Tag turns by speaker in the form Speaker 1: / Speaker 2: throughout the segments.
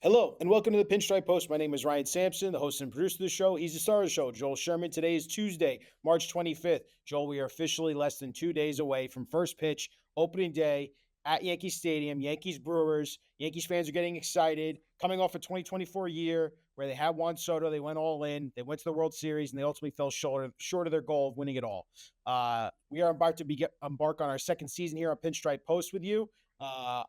Speaker 1: Hello and welcome to the Pinstripe Post. My name is Ryan Sampson, the host and producer of the show. He's the star of the show, Joel Sherman. Today is Tuesday, March 25th. Joel, we are officially less than 2 days away from first pitch, opening day at Yankee Stadium. Yankees Brewers. Yankees fans are getting excited. Coming off a 2024 year where they had Juan Soto, they went all in. They went to the World Series and they ultimately fell short of their goal of winning it all. We are about to embark on our second season here on Pinstripe Post with you.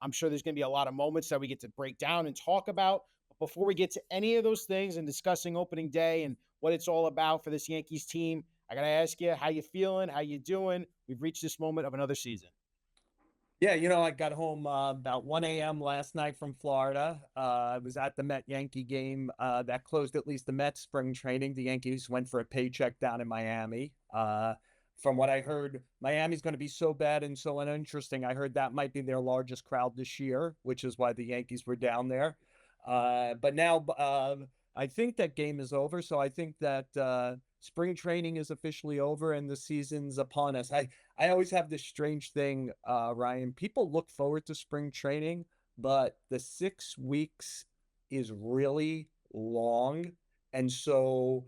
Speaker 1: I'm sure there's going to be a lot of moments that we get to break down and talk about. But before we get to any of those things and discussing opening day and what it's all about for this Yankees team, I got to ask you, how you feeling? How you doing? We've reached this moment of another season.
Speaker 2: Yeah, I got home about 1 a.m. last night from Florida. I was at the Met-Yankee game that closed at least the Mets spring training. The Yankees went for a paycheck down in Miami. From what I heard, Miami's going to be so bad and so uninteresting. I heard that might be their largest crowd this year, which is why the Yankees were down there. But now I think that game is over. So I think that spring training is officially over and the season's upon us. I always have this strange thing, Ryan. People look forward to spring training, but the 6 weeks is really long. And so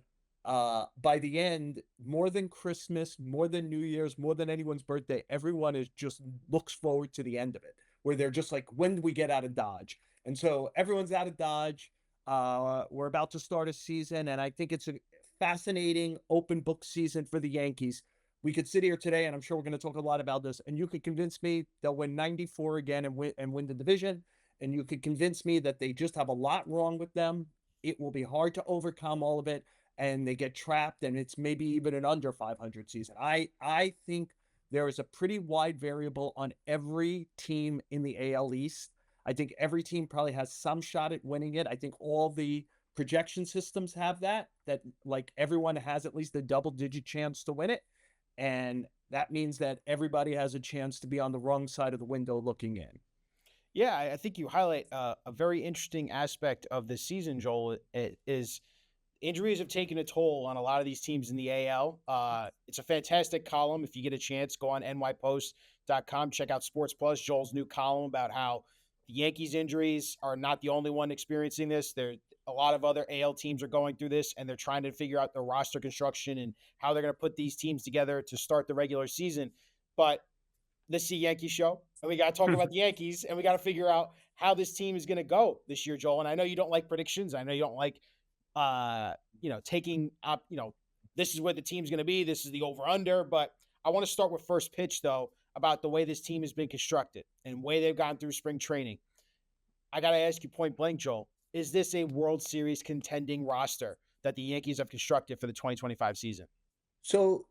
Speaker 2: by the end, more than Christmas, more than New Year's, more than anyone's birthday, everyone is just looks forward to the end of it, where they're just like, when do we get out of Dodge? And so everyone's out of Dodge. We're about to start a season, and I think it's a fascinating open book season for the Yankees. We could sit here today, and I'm sure we're going to talk a lot about this, and you could convince me they'll win 94 again and win the division, and you could convince me that they just have a lot wrong with them. It will be hard to overcome all of it, and they get trapped, and it's maybe even an under 500 season. I think there is a pretty wide variable on every team in the AL East. I think every team probably has some shot at winning it. I think all the projection systems have that like everyone has at least a double-digit chance to win it. And that means that everybody has a chance to be on the wrong side of the window looking in.
Speaker 1: Yeah, I think you highlight a very interesting aspect of this season, Joel. It is injuries have taken a toll on a lot of these teams in the AL. It's a fantastic column. If you get a chance, go on nypost.com, check out Sports Plus, Joel's new column about how the Yankees injuries are not the only one experiencing this. There a lot of other AL teams are going through this, and they're trying to figure out their roster construction and how they're going to put these teams together to start the regular season. But this is a Yankee show, and we got to talk about the Yankees, and we got to figure out how this team is going to go this year, Joel. And I know you don't like predictions. I know you don't like taking up, this is where the team's going to be. This is the over under. But I want to start with first pitch, though, about the way this team has been constructed and the way they've gone through spring training. I got to ask you point blank, Joel, is this a World Series contending roster that the Yankees have constructed for the 2025 season?
Speaker 2: So,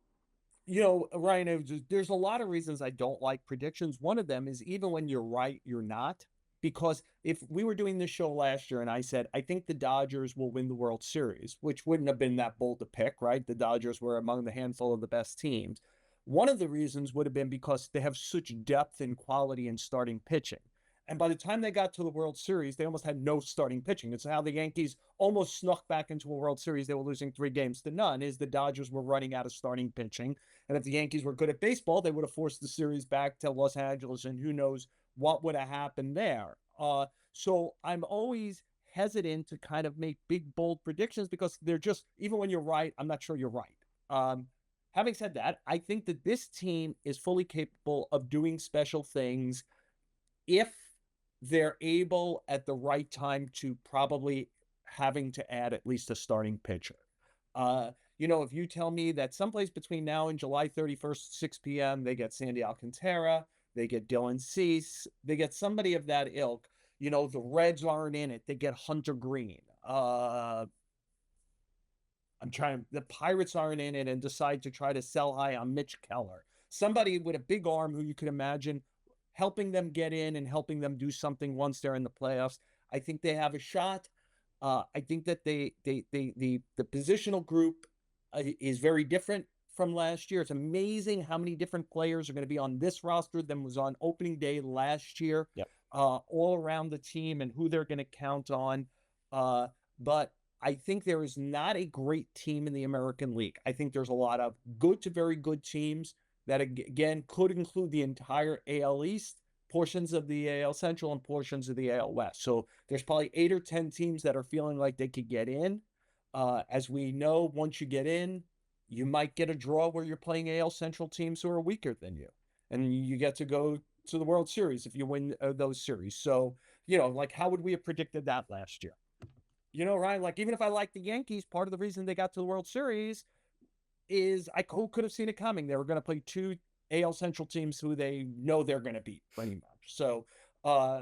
Speaker 2: Ryan, there's a lot of reasons I don't like predictions. One of them is even when you're right, you're not. Because if we were doing this show last year and I said, I think the Dodgers will win the World Series, which wouldn't have been that bold to pick, right? The Dodgers were among the handful of the best teams. One of the reasons would have been because they have such depth and quality in starting pitching. And by the time they got to the World Series, they almost had no starting pitching. It's how the Yankees almost snuck back into a World Series. They were losing 3 games to none, is the Dodgers were running out of starting pitching. And if the Yankees were good at baseball, they would have forced the series back to Los Angeles, and who knows what would have happened there. So I'm always hesitant to kind of make big, bold predictions because they're just, even when you're right, I'm not sure you're right. Having said that, I think that this team is fully capable of doing special things if they're able at the right time to probably having to add at least a starting pitcher. If you tell me that someplace between now and July 31st, 6 p.m., they get Sandy Alcantara, they get Dylan Cease, they get somebody of that ilk. The Reds aren't in it. They get Hunter Green. The Pirates aren't in it and decide to try to sell high on Mitch Keller. Somebody with a big arm who you could imagine helping them get in and helping them do something once they're in the playoffs. I think they have a shot. I think that the positional group is very different from last year. It's amazing how many different players are going to be on this roster than was on opening day last year,
Speaker 1: Yep.
Speaker 2: all around the team and who they're going to count on. But I think there is not a great team in the American League. I think there's a lot of good to very good teams that, again, could include the entire AL East. portions of the AL Central and portions of the AL West. So there's probably 8 or 10 teams that are feeling like they could get in. As we know, once you get in, you might get a draw where you're playing AL Central teams who are weaker than you, and you get to go to the World Series if you win those series. So, like, how would we have predicted that last year? Ryan, like, even if I like the Yankees, part of the reason they got to the World Series is I could have seen it coming. They were going to play two AL Central teams who they know they're going to beat pretty much. So, uh,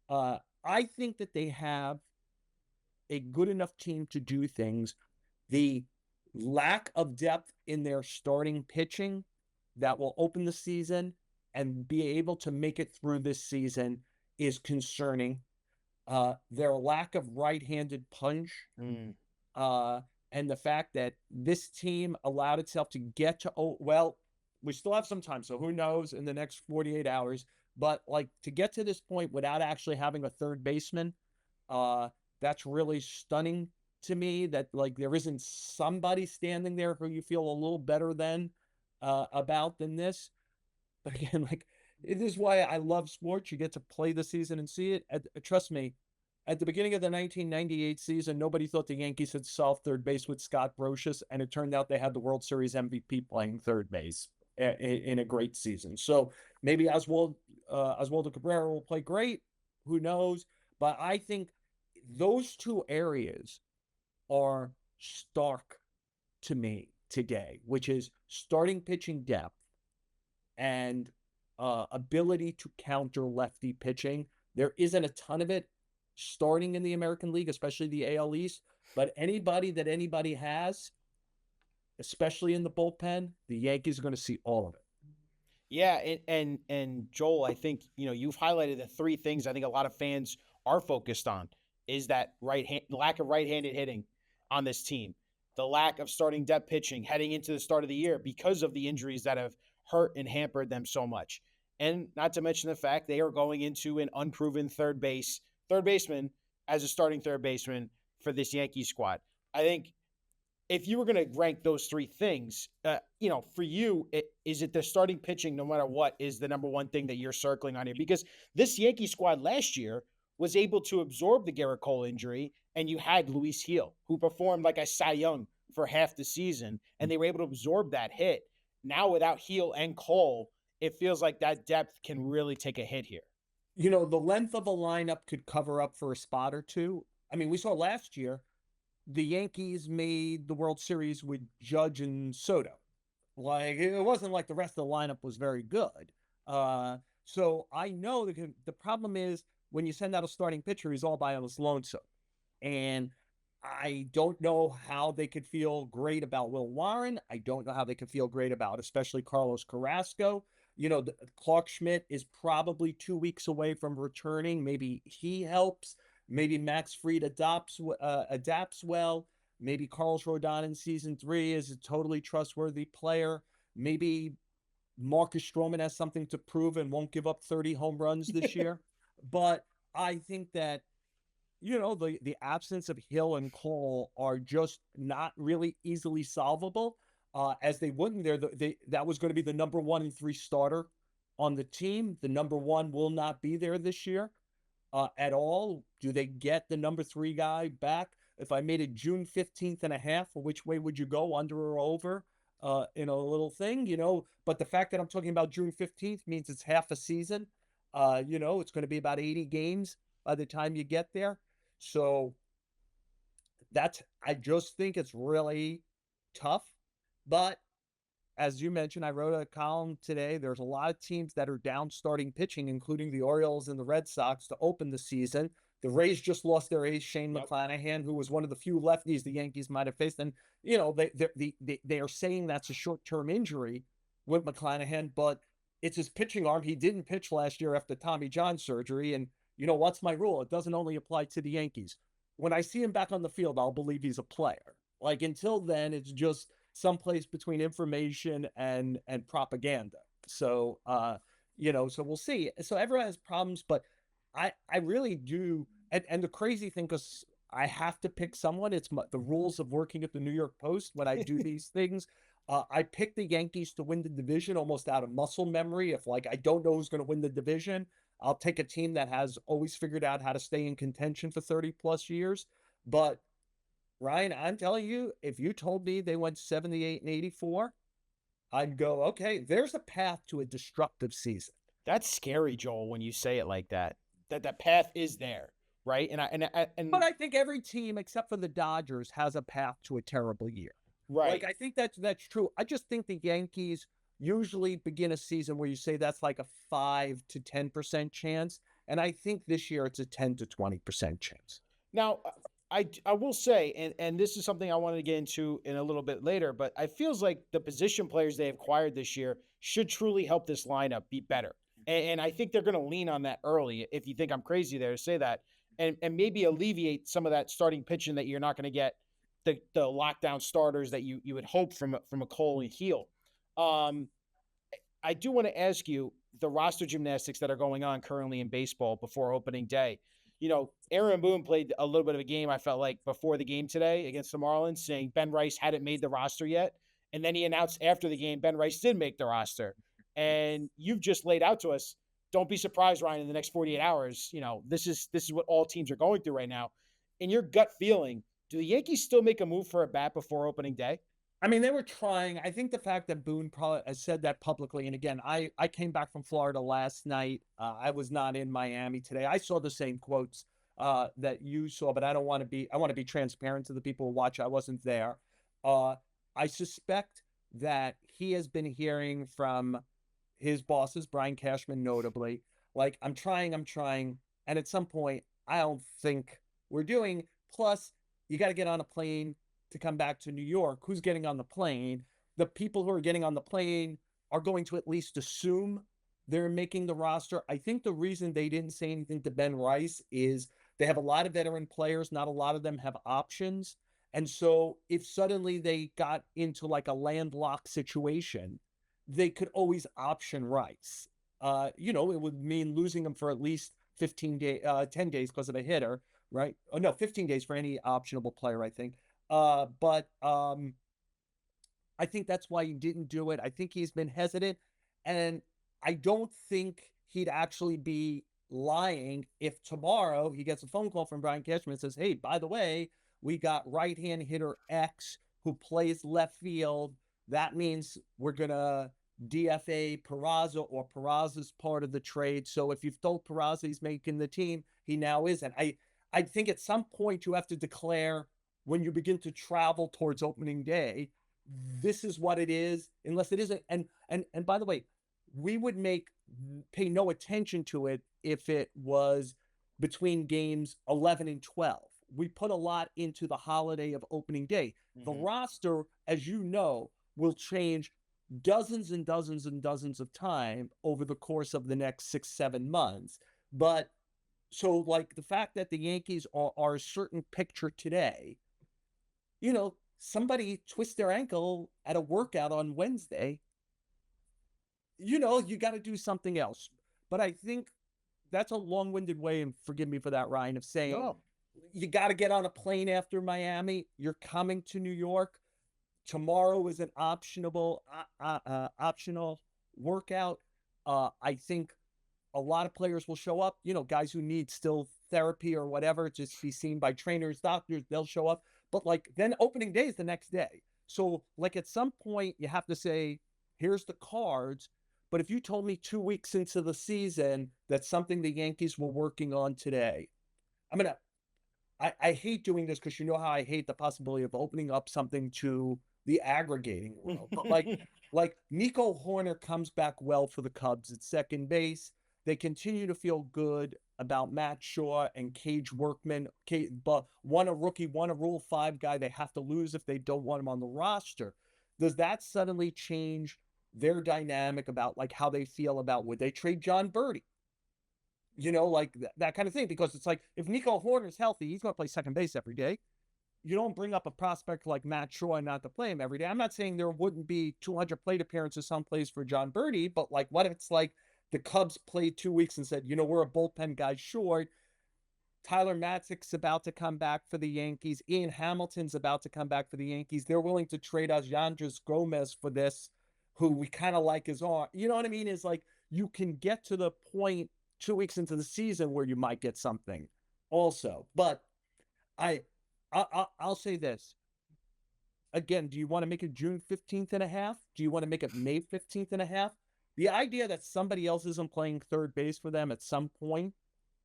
Speaker 2: I think that they have a good enough team to do things. The lack of depth in their starting pitching that will open the season and be able to make it through this season is concerning. Their lack of right-handed punch, and the fact that this team allowed itself to get to, we still have some time, so who knows in the next 48 hours, but like to get to this point without actually having a third baseman, that's really stunning to me, that like there isn't somebody standing there who you feel a little better about than this. But again, like, it is why I love sports. You get to play the season and see it. Trust me, at the beginning of the 1998 season, nobody thought the Yankees had solved third base with Scott Brosius, and it turned out they had the World Series MVP playing third base in a great season. So maybe Oswaldo Cabrera will play great. Who knows? But I think those two areas are stark to me today, which is starting pitching depth and ability to counter lefty pitching. There isn't a ton of it starting in the American League, especially the AL East, but anybody has, especially in the bullpen, the Yankees are going to see all of it.
Speaker 1: Yeah, and Joel, I think you've highlighted the three things I think a lot of fans are focused on is that lack of right-handed hitting on this team, the lack of starting depth pitching heading into the start of the year because of the injuries that have hurt and hampered them so much, and not to mention the fact they are going into an unproven third baseman as a starting third baseman for this Yankee squad. I think if you were going to rank those three things, for you, is it the starting pitching, no matter what, is the number one thing that you're circling on here? Because this Yankee squad last year was able to absorb the Gerrit Cole injury, and you had Luis Gil, who performed like a Cy Young for half the season, and they were able to absorb that hit. Now, without Gil and Cole, it feels like that depth can really take a hit here.
Speaker 2: The length of a lineup could cover up for a spot or two. I mean, we saw last year, the Yankees made the World Series with Judge and Soto. Like, it wasn't like the rest of the lineup was very good. So I know the problem is when you send out a starting pitcher, he's all by his lonesome. And I don't know how they could feel great about Will Warren. I don't know how they could feel great about especially Carlos Carrasco. Clark Schmidt is probably 2 weeks away from returning. Maybe he helps. Maybe Max Fried adapts well. Maybe Carlos Rodon in season 3 is a totally trustworthy player. Maybe Marcus Stroman has something to prove and won't give up 30 home runs this year. But I think that, the absence of Hill and Cole are just not really easily solvable, as they wouldn't. That was going to be the number 1 and 3 starter on the team. The number 1 will not be there this year at all. Do they get the number 3 guy back? If I made it June 15th and a half, which way would you go, under or over in a little thing, But the fact that I'm talking about June 15th means it's half a season. It's going to be about 80 games by the time you get there. So I just think it's really tough. But as you mentioned, I wrote a column today. There's a lot of teams that are down starting pitching, including the Orioles and the Red Sox, to open the season. The Rays just lost their ace, Shane McClanahan, who was one of the few lefties the Yankees might have faced. And, they are saying that's a short-term injury with McClanahan, but it's his pitching arm. He didn't pitch last year after Tommy John surgery. And, what's my rule? It doesn't only apply to the Yankees. When I see him back on the field, I'll believe he's a player. Like, until then, it's just someplace between information and propaganda. So, so we'll see. So everyone has problems, but I really do. And the crazy thing, because I have to pick someone, it's the rules of working at the New York Post when I do these things. I picked the Yankees to win the division almost out of muscle memory. If I don't know who's going to win the division, I'll take a team that has always figured out how to stay in contention for 30 plus years. But Ryan, I'm telling you, if you told me they went 78 and 84, I'd go, okay, there's a path to a destructive season.
Speaker 1: That's scary, Joel, when you say it like that. That path is there, right?
Speaker 2: But I think every team except for the Dodgers has a path to a terrible year.
Speaker 1: right.
Speaker 2: Like, I think that's true. I just think the Yankees usually begin a season where you say that's like a 5 to 10% chance, and I think this year it's a 10 to 20% chance.
Speaker 1: Now, I will say, and this is something I wanted to get into in a little bit later, but I feels like the position players they acquired this year should truly help this lineup be better. And I think they're going to lean on that early. If you think I'm crazy there to say that, and maybe alleviate some of that starting pitching that you're not going to get the lockdown starters that you would hope from a Cole and Heel. Um, I do want to ask you the roster gymnastics that are going on currently in baseball before opening day. Aaron Boone played a little bit of a game, I felt like, before the game today against the Marlins, saying Ben Rice hadn't made the roster yet. And then he announced after the game Ben Rice did make the roster. And you've just laid out to us, don't be surprised, Ryan, in the next 48 hours. This is what all teams are going through right now. In your gut feeling, do the Yankees still make a move for a bat before opening day?
Speaker 2: I mean, they were trying. I think the fact that Boone probably has said that publicly, and again, I came back from Florida last night. I was not in Miami today. I saw the same quotes that you saw, but I want to be transparent to the people who watch. I wasn't there. Uh, I suspect that he has been hearing from his bosses, Brian Cashman notably, like, I'm trying, and at some point, I don't think we're doing. Plus, you got to get on a plane to come back to New York. Who's getting on the plane? The people who are getting on the plane are going to at least assume they're making the roster. I think the reason they didn't say anything to Ben Rice is they have a lot of veteran players. Not a lot of them have options. And so if suddenly they got into like a landlocked situation, they could always option Rice. It would mean losing him for at least 10 days because of a hitter, right? Oh, no, 15 days for any optionable player, I think. But I think that's why he didn't do it. I think he's been hesitant, and I don't think he'd actually be lying if tomorrow he gets a phone call from Brian Cashman and says, "Hey, by the way, we got right-hand hitter X who plays left field. That means we're gonna DFA Peraza, or Peraza's part of the trade. So if you've told Peraza he's making the team, he now isn't." I think at some point you have to declare, when you begin to travel towards opening day, this is what it is, unless it isn't. And by the way, we would pay no attention to it if it was between games 11 and 12. We put a lot into the holiday of opening day. The roster, as you know, will change dozens and dozens and dozens of times over the course of the next 6-7 months. But so, like, the fact that the Yankees are a certain picture today, somebody twists their ankle at a workout on Wednesday, you got to do something else. But I think that's a long-winded way, and forgive me for that, Ryan, of saying,
Speaker 1: No.
Speaker 2: You got to get on a plane after Miami. You're coming to New York. Tomorrow is an optional workout. I think a lot of players will show up. Guys who need still therapy or whatever, just be seen by trainers, doctors, they'll show up. But like, then opening day is the next day. So like, at some point you have to say, here's the cards. But if you told me 2 weeks into the season that's something the Yankees were working on today, I hate doing this because you know how I hate the possibility of opening up something to the aggregating world. But like Nico Horner comes back well for the Cubs at second base. They continue to feel good about Matt Shaw and Cage Workman. But one a rookie, one a Rule 5 guy they have to lose if they don't want him on the roster. Does that suddenly change their dynamic about like how they feel about, would they trade John Birdie? Like that kind of thing. Because it's like, if Nico Horner's healthy, he's going to play second base every day. You don't bring up a prospect like Matt Shaw not to play him every day. I'm not saying there wouldn't be 200 plate appearances someplace for John Birdie, but like, what if it's like the Cubs played 2 weeks and said, we're a bullpen guy short. Tyler Matzek's about to come back for the Yankees. Ian Hamilton's about to come back for the Yankees. They're willing to trade us Yandres Gomez for this, who we kind of like his arm. You know what I mean? Is like, you can get to the point 2 weeks into the season where you might get something also. But I'll say this. Again, do you want to make it June 15th and a half? Do you want to make it May 15th and a half? The idea that somebody else isn't playing third base for them at some point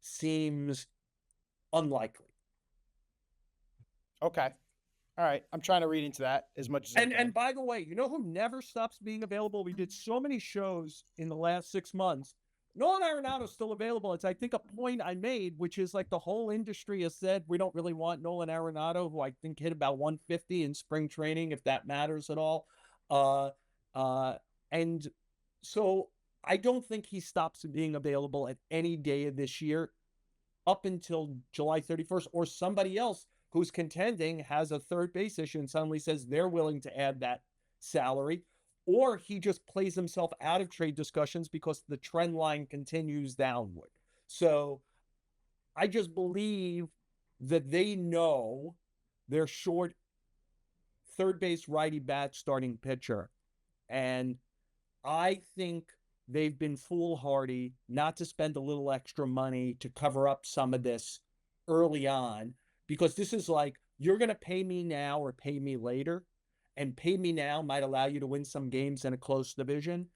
Speaker 2: seems unlikely.
Speaker 1: Okay. All right. I'm trying to read into that as much as I can.
Speaker 2: And by the way, you know who never stops being available? We did so many shows in the last 6 months. Nolan Arenado's still available. It's, I think, a point I made, which is like the whole industry has said we don't really want Nolan Arenado, who I think hit about 150 in spring training, if that matters at all. And so I don't think he stops being available at any day of this year up until July 31st, or somebody else who's contending has a third base issue and suddenly says they're willing to add that salary, or he just plays himself out of trade discussions because the trend line continues downward. So I just believe that they know they're short third base righty bat starting pitcher. And I think they've been foolhardy not to spend a little extra money to cover up some of this early on, because this is like, you're going to pay me now or pay me later, and pay me now might allow you to win some games in a close division.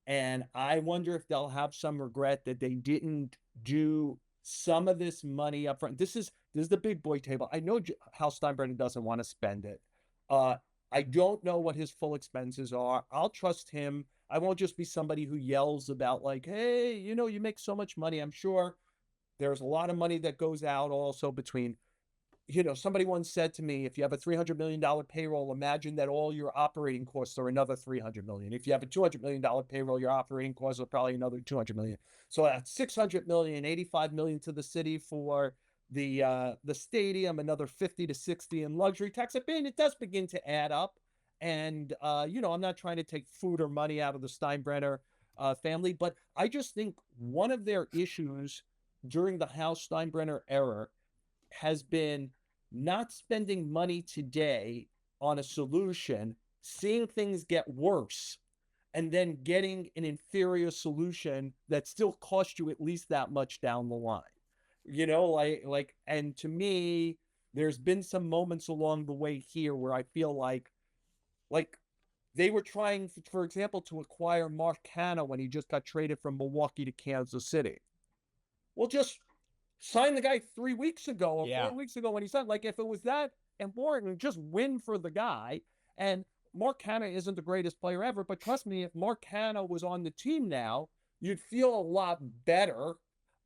Speaker 2: And I wonder if they'll have some regret that they didn't do some of this money up front. This is the big boy table. I know Hal Steinbrenner doesn't want to spend it. I don't know what his full expenses are. I'll trust him. I won't just be somebody who yells about like, hey, you know, you make so much money. I'm sure there's a lot of money that goes out also between, you know, somebody once said to me, if you have a $300 million payroll, imagine that all your operating costs are another $300 million. If you have a $200 million payroll, your operating costs are probably another $200 million. So that's $600 million, $85 million to the city for the stadium, another 50 to 60 in luxury tax. I mean, it does begin to add up. And, you know, I'm not trying to take food or money out of the Steinbrenner family, but I just think one of their issues during the Hal Steinbrenner era has been not spending money today on a solution, seeing things get worse, and then getting an inferior solution that still costs you at least that much down the line. You know, like, and to me, there's been some moments along the way here where I feel like they were trying, for example, to acquire Mark Canha when he just got traded from Milwaukee to Kansas City. Well, just sign the guy 3 weeks ago or 4 weeks ago when he signed. Like, if it was that important, just win for the guy. And Mark Canha isn't the greatest player ever, but trust me, if Mark Canha was on the team now, you'd feel a lot better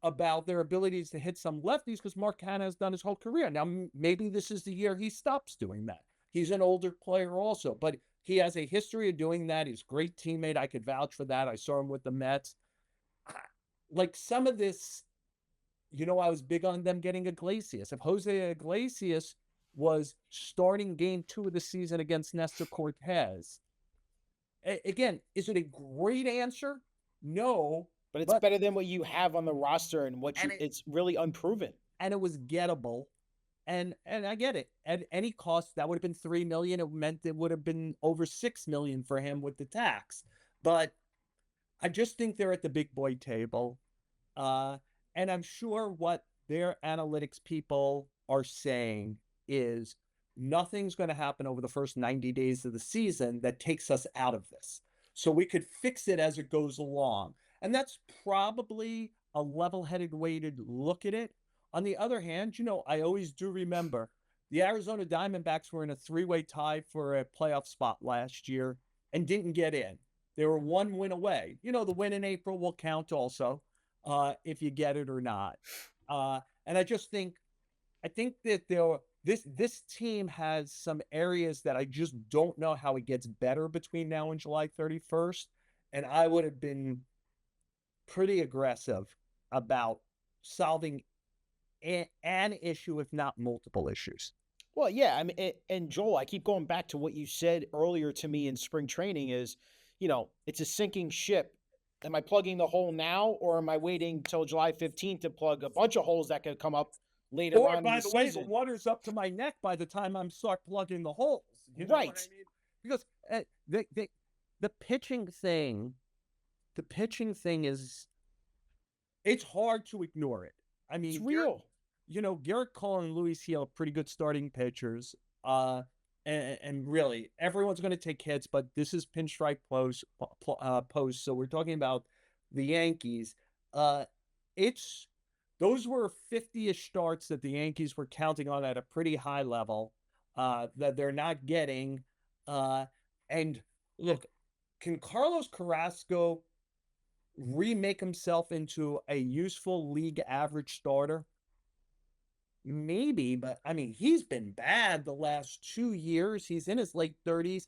Speaker 2: about their abilities to hit some lefties, because Mark Canha has done his whole career. Now, maybe this is the year he stops doing that. He's an older player also, but he has a history of doing that. He's a great teammate. I could vouch for that. I saw him with the Mets. Like, some of this, you know, I was big on them getting Iglesias. If Jose Iglesias was starting game 2 of the season against Nestor Cortez, again, is it a great answer? No.
Speaker 1: But it's better than what you have on the roster and what it's really unproven.
Speaker 2: And it was gettable. And I get it. At any cost, that would have been $3 million. It meant it would have been over $6 million for him with the tax. But I just think they're at the big boy table. And I'm sure what their analytics people are saying is nothing's going to happen over the first 90 days of the season that takes us out of this. So we could fix it as it goes along. And that's probably a level-headed way to look at it. On the other hand, you know, I always do remember the Arizona Diamondbacks were in a 3-way tie for a playoff spot last year and didn't get in. They were 1 win away. You know, the win in April will count also, if you get it or not. And I think that this team has some areas that I just don't know how it gets better between now and July 31st. And I would have been pretty aggressive about solving an issue, if not multiple issues.
Speaker 1: Well, yeah. I mean, and Joel, I keep going back to what you said earlier to me in spring training is, you know, it's a sinking ship. Am I plugging the hole now, or am I waiting till July 15th to plug a bunch of holes that could come up later on in the season?
Speaker 2: By the way, the water's up to my neck by the time I'm start plugging the holes. You know what I mean? Because the pitching thing is it's hard to ignore it. I
Speaker 1: It's
Speaker 2: mean,
Speaker 1: real.
Speaker 2: Garrett Cole and Luis Heel, pretty good starting pitchers. And really, everyone's going to take hits, but this is Pinstripe Post. So we're talking about the Yankees. Uh, it's those were 50-ish starts that the Yankees were counting on at a pretty high level, that they're not getting. And look, can Carlos Carrasco remake himself into a useful league average starter? Maybe, but I mean, he's been bad the last 2 years. He's in his late 30s.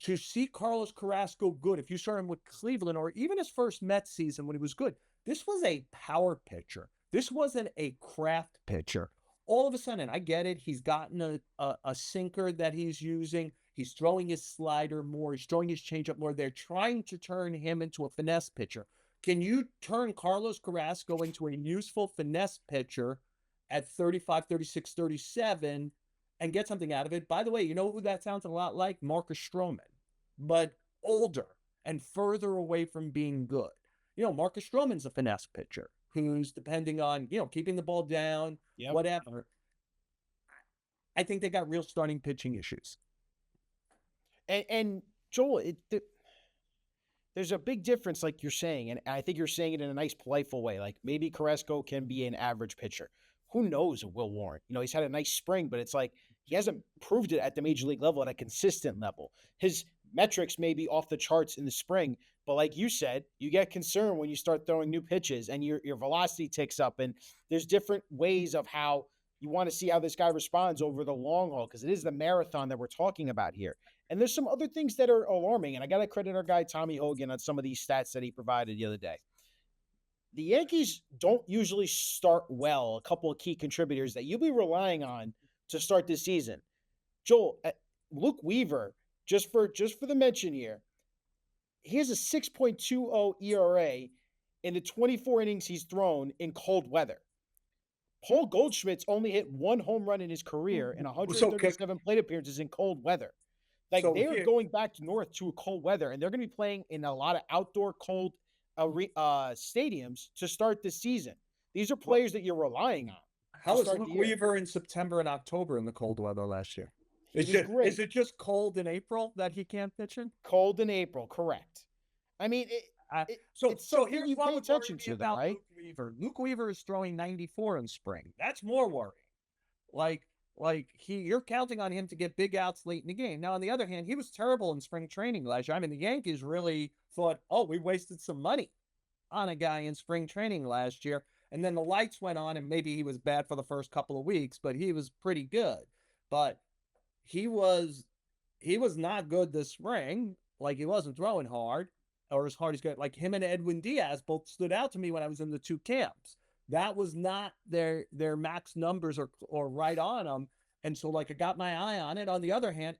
Speaker 2: To see Carlos Carrasco good, if you saw him with Cleveland or even his first Mets season when he was good, this was a power pitcher. This wasn't a craft pitcher. All of a sudden, I get it. He's gotten a sinker that he's using. He's throwing his slider more. He's throwing his changeup more. They're trying to turn him into a finesse pitcher. Can you turn Carlos Carrasco into a useful finesse pitcher at 35, 36, 37 and get something out of it? By the way, you know who that sounds a lot like? Marcus Stroman, but older and further away from being good. Marcus Stroman's a finesse pitcher who's depending on, keeping the ball down, whatever. I think they got real starting pitching issues.
Speaker 1: And Joel, there's a big difference, like you're saying, and I think you're saying it in a nice, playful way. Like maybe Carrasco can be an average pitcher. Who knows with Will Warren? He's had a nice spring, but it's like he hasn't proved it at the major league level at a consistent level. His metrics may be off the charts in the spring, but like you said, you get concerned when you start throwing new pitches and your velocity ticks up, and there's different ways of how you want to see how this guy responds over the long haul, because it is the marathon that we're talking about here. And there's some other things that are alarming, and I got to credit our guy Tommy Hogan on some of these stats that he provided the other day. The Yankees don't usually start well. A couple of key contributors that you'll be relying on to start this season. Joel, Luke Weaver, just for the mention here, he has a 6.20 ERA in the 24 innings he's thrown in cold weather. Paul Goldschmidt's only hit one home run in his career in 137 plate appearances in cold weather. Like, they are going back north to a cold weather, and they're going to be playing in a lot of outdoor cold stadiums to start this season. These are players that you're relying on.
Speaker 2: How was Luke Weaver in September and October in the cold weather last year? Is it just cold in April that he can't pitch in?
Speaker 1: Cold in April, correct. I mean,
Speaker 2: so here's what pay attention to about right? Luke Weaver. Luke Weaver is throwing 94 in spring. That's more worrying. You're counting on him to get big outs late in the game. Now, on the other hand, he was terrible in spring training last year. I mean, the Yankees really thought, we wasted some money on a guy in spring training last year. And then the lights went on, and maybe he was bad for the first couple of weeks, but he was pretty good. But he was not good this spring. Like, he wasn't throwing hard or as hard as good. Like, him and Edwin Diaz both stood out to me when I was in the two camps. That was not their max numbers or right on them. And so, I got my eye on it. On the other hand,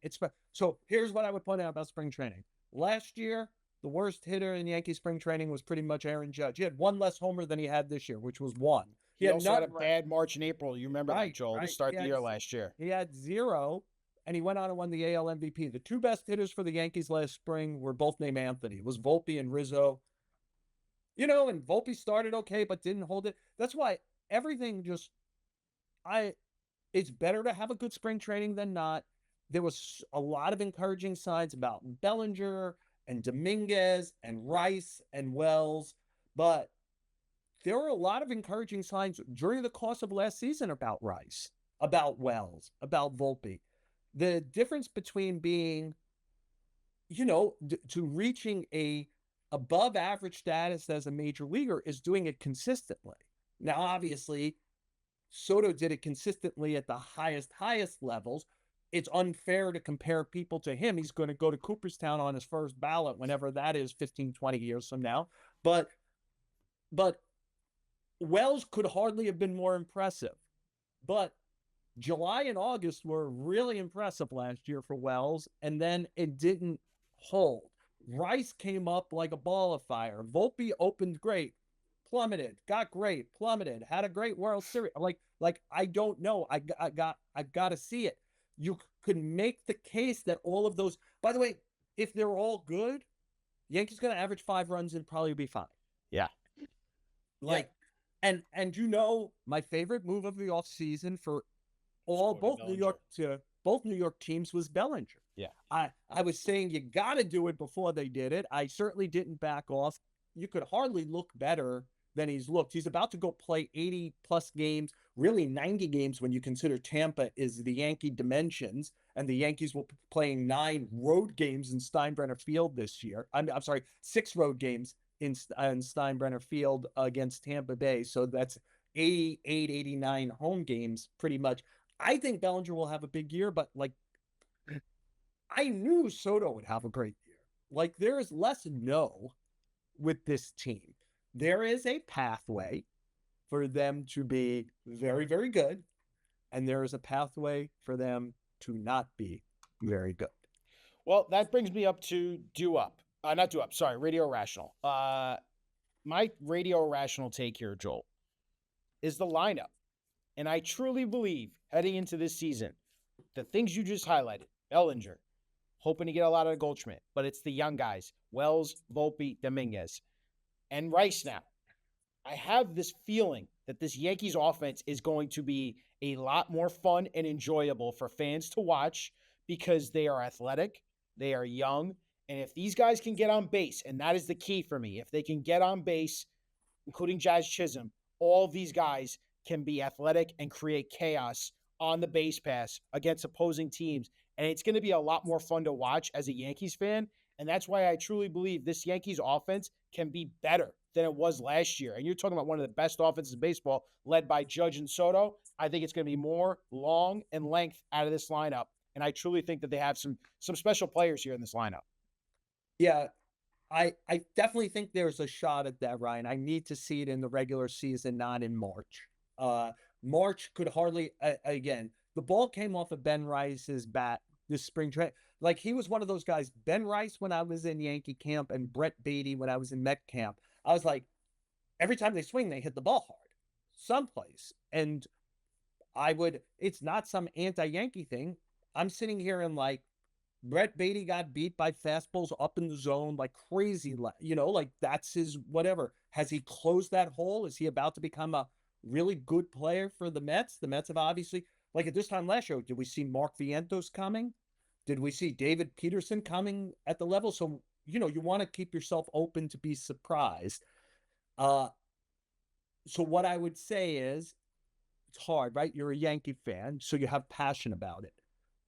Speaker 2: so here's what I would point out about spring training. Last year, the worst hitter in Yankee spring training was pretty much Aaron Judge. He had one less homer than he had this year, which was one.
Speaker 1: He also had a bad March and April. You remember that, Joel, to start the year last year.
Speaker 2: He had 0, and he went on and won the AL MVP. The two best hitters for the Yankees last spring were both named Anthony. It was Volpe and Rizzo. And Volpe started okay, but didn't hold it. That's why everything it's better to have a good spring training than not. There was a lot of encouraging signs about Bellinger and Dominguez and Rice and Wells, but there were a lot of encouraging signs during the course of last season about Rice, about Wells, about Volpe. The difference between being, to reaching a above average status as a major leaguer is doing it consistently. Now, obviously, Soto did it consistently at the highest levels. It's unfair to compare people to him. He's going to go to Cooperstown on his first ballot, whenever that is, 15, 20 years from now. But Wells could hardly have been more impressive. But July and August were really impressive last year for Wells, and then it didn't hold. Rice came up like a ball of fire. Volpe opened great, plummeted, got great, plummeted, had a great World Series. Like I don't know. I got to see it. You could make the case that all of those. By the way, if they're all good, Yankees going to average 5 runs and probably be fine.
Speaker 1: Yeah.
Speaker 2: Like, and my favorite move of the offseason for all
Speaker 1: Cody Bellinger.
Speaker 2: both New York teams was Bellinger.
Speaker 1: Yeah.
Speaker 2: I was saying you got to do it before they did it. I certainly didn't back off. You could hardly look better than he's looked. He's about to go play 80 plus games, really 90 games when you consider Tampa is the Yankee dimensions, and the Yankees will be playing 9 road games in Steinbrenner Field this year. I'm sorry, 6 road games in Steinbrenner Field against Tampa Bay. So that's 88, 89 home games pretty much. I think Bellinger will have a big year, but like I knew Soto would have a great year. Like there is less no with this team. There is a pathway for them to be very, very good, and there is a pathway for them to not be very good.
Speaker 1: Well, that brings me up to not do up, sorry, Radio Rational. My Radio Rational take here, Joel, is the lineup. And I truly believe heading into this season, the things you just highlighted, Bellinger, hoping to get a lot of Goldschmidt, but it's the young guys, Wells, Volpe, Dominguez, and Rice now. I have this feeling that this Yankees offense is going to be a lot more fun and enjoyable for fans to watch because they are athletic, they are young, and if these guys can get on base, and that is the key for me, if they can get on base, including Jazz Chisholm, all of these guys can be athletic and create chaos on the base pass against opposing teams. And it's going to be a lot more fun to watch as a Yankees fan. And that's why I truly believe this Yankees offense can be better than it was last year. And you're talking about one of the best offenses in baseball, led by Judge and Soto. I think it's going to be more long and length out of this lineup. And I truly think that they have some special players here in this lineup.
Speaker 2: Yeah, I definitely think there's a shot at that, Ryan. I need to see it in the regular season, not in March. March could hardly again. The ball came off of Ben Rice's bat this spring training. Like he was one of those guys. Ben Rice when I was in Yankee camp and Brett Beatty when I was in Met camp. I was like, every time they swing, they hit the ball hard, someplace. And I would. It's not some anti-Yankee thing. I'm sitting here and like Brett Beatty got beat by fastballs up in the zone like crazy. Like that's his whatever. Has he closed that hole? Is he about to become a really good player for the Mets? The Mets have obviously, like at this time last year, did we see Mark Vientos coming? Did we see David Peterson coming at the level? So, you want to keep yourself open to be surprised. So what I would say is it's hard, right? You're a Yankee fan, so you have passion about it.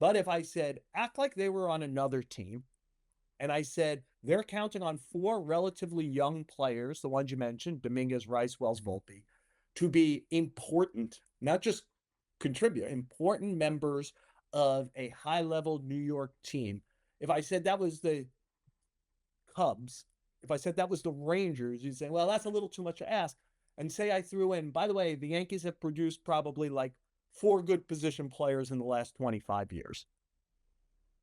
Speaker 2: But if I said, act like they were on another team, and I said, they're counting on 4 relatively young players, the ones you mentioned, Dominguez, Rice, Wells, Volpe, to be important, not just contribute, important members of a high-level New York team. If I said that was the Cubs, if I said that was the Rangers, you'd say, well, that's a little too much to ask. And say I threw in, by the way, the Yankees have produced probably like 4 good position players in the last 25 years.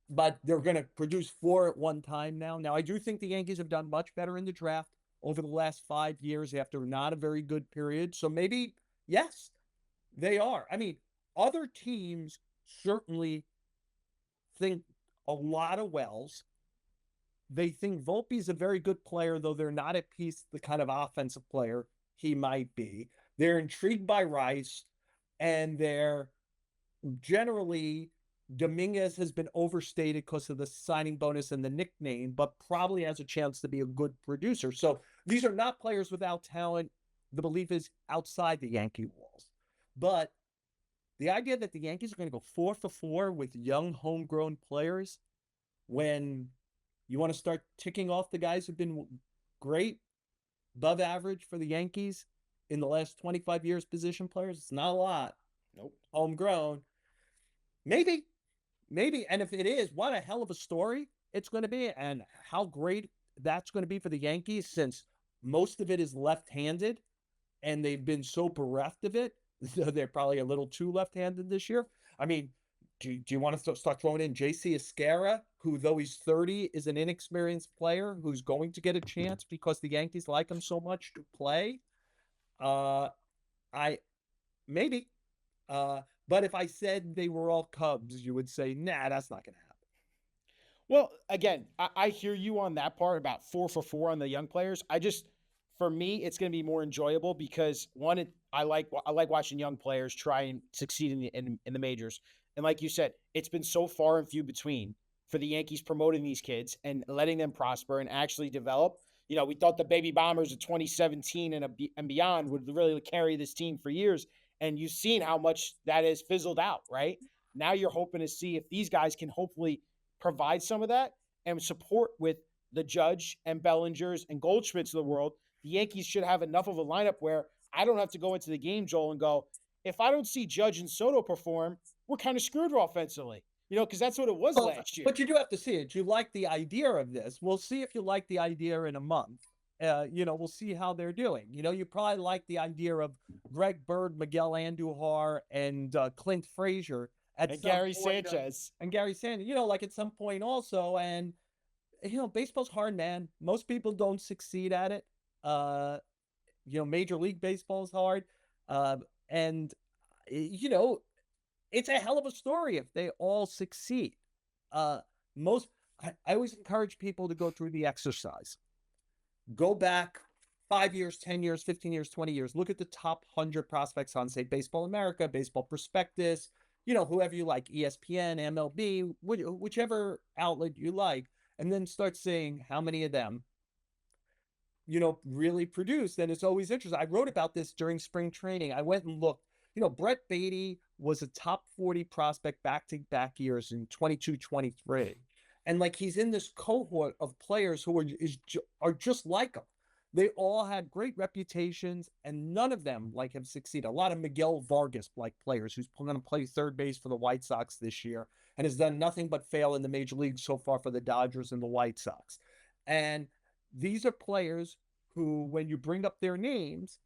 Speaker 2: But they're going to produce 4 at one time now. Now, I do think the Yankees have done much better in the draft over the last 5 years after not a very good period. So maybe, yes, they are. I mean, other teams certainly think a lot of Wells. They think Volpe's a very good player, though they're not at peace the kind of offensive player he might be. They're intrigued by Rice, and they're generally Dominguez has been overstated because of the signing bonus and the nickname, but probably has a chance to be a good producer. So these are not players without talent. The belief is outside the Yankee walls. But the idea that the Yankees are going to go 4 for 4 with young homegrown players when you want to start ticking off the guys who've been great, above average for the Yankees in the last 25 years, position players, it's not a lot.
Speaker 1: Nope.
Speaker 2: Homegrown. Maybe. And if it is, what a hell of a story it's going to be, and how great that's going to be for the Yankees, since most of it is left-handed and they've been so bereft of it. They're probably a little too left-handed this year. I mean, do you want to start throwing in JC Escarra, who, though he's 30, is an inexperienced player who's going to get a chance because the Yankees like him so much to play? I maybe. But if I said they were all Cubs, you would say, nah, that's not going to happen.
Speaker 1: Well, again, I hear you on that part about 4 for 4 on the young players. for me, it's going to be more enjoyable because one, I like watching young players try and succeed in the majors, and like you said, it's been so far and few between for the Yankees promoting these kids and letting them prosper and actually develop. We thought the baby bombers of 2017 and beyond would really carry this team for years, and you've seen how much that has fizzled out. Right now, you're hoping to see if these guys can hopefully provide some of that and support with the Judge and Bellingers and Goldschmidts of the world. The Yankees should have enough of a lineup where I don't have to go into the game, Joel, and go, if I don't see Judge and Soto perform, we're kind of screwed offensively. Because that's what it was
Speaker 2: Well,
Speaker 1: last year.
Speaker 2: but you do have to see it. You like the idea of this. We'll see if you like the idea in a month. We'll see how they're doing. You probably like the idea of Greg Bird, Miguel Andujar, and Clint Frazier at
Speaker 1: And
Speaker 2: some
Speaker 1: Gary
Speaker 2: point,
Speaker 1: Sanchez.
Speaker 2: and Gary Sanchez. Like at some point also. And baseball's hard, man. Most people don't succeed at it. Major League Baseball is hard. And it's a hell of a story if they all succeed. Most I always encourage people to go through the exercise. Go back 5 years, 10 years, 15 years, 20 years. Look at the top 100 prospects on, say, Baseball America, Baseball Prospectus, whoever you like, ESPN, MLB, whichever outlet you like, and then start seeing how many of them really produced. And it's always interesting. I wrote about this during spring training. I went and looked. Brett Beatty was a top 40 prospect back-to-back years in 22, 23. And he's in this cohort of players who are just like him. They all had great reputations, and none of them have succeeded. A lot of Miguel Vargas players who's going to play third base for the White Sox this year and has done nothing but fail in the major leagues so far for the Dodgers and the White Sox. And these are players who, when you bring up their names,